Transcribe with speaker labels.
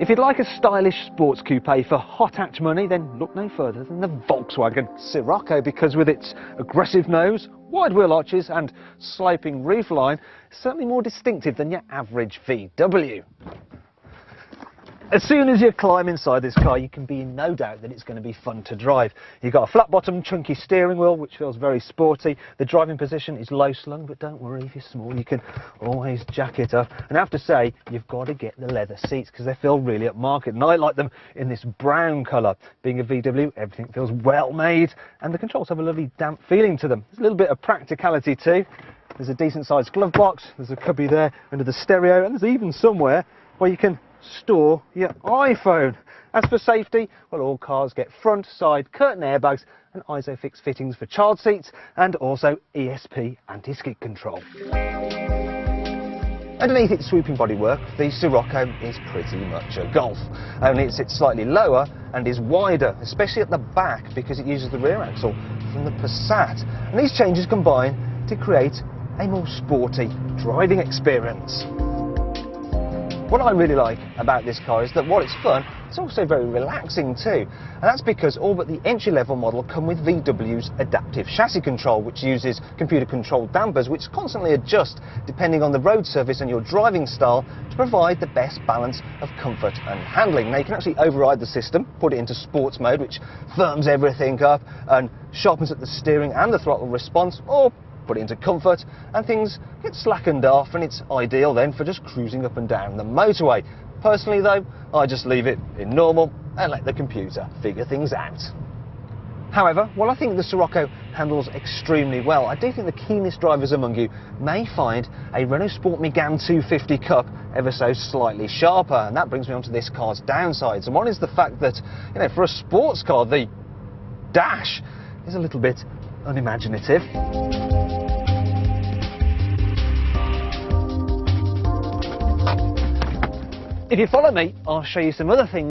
Speaker 1: If you'd like a stylish sports coupe for hot hatch money, then look no further than the Volkswagen Scirocco, because with its aggressive nose, wide wheel arches and sloping roofline, it's certainly more distinctive than your average VW. As soon as you climb inside this car, you can be in no doubt that it's going to be fun to drive. You've got a flat-bottom, chunky steering wheel, which feels very sporty. The driving position is low-slung, but don't worry, if you're small, you can always jack it up. And I have to say, you've got to get the leather seats, because they feel really upmarket. And I like them in this brown colour. Being a VW, everything feels well-made, and the controls have a lovely damp feeling to them. There's a little bit of practicality too. There's a decent-sized glove box, there's a cubby there under the stereo, and there's even somewhere where you can store your iPhone. As for safety, well, all cars get front, side, curtain airbags and ISOFIX fittings for child seats, and also ESP anti-skid control. Underneath its swooping bodywork, the Scirocco is pretty much a Golf, only it sits slightly lower and is wider, especially at the back, because it uses the rear axle from the Passat. And these changes combine to create a more sporty driving experience. What I really like about this car is that while it's fun, it's also very relaxing too. And that's because all but the entry-level model come with VW's adaptive chassis control, which uses computer-controlled dampers which constantly adjust depending on the road surface and your driving style to provide the best balance of comfort and handling. Now you can actually override the system, put it into sports mode, which firms everything up and sharpens up the steering and the throttle response, or put it into comfort and things get slackened off, and it's ideal then for just cruising up and down the motorway. Personally though, I just leave it in normal and let the computer figure things out. However, while I think the Scirocco handles extremely well, I do think the keenest drivers among you may find a Renault Sport Megane 250 Cup ever so slightly sharper, and that brings me on to this car's downsides. And one is the fact that, you know, for a sports car, the dash is a little bit unimaginative. If you follow me, I'll show you some other things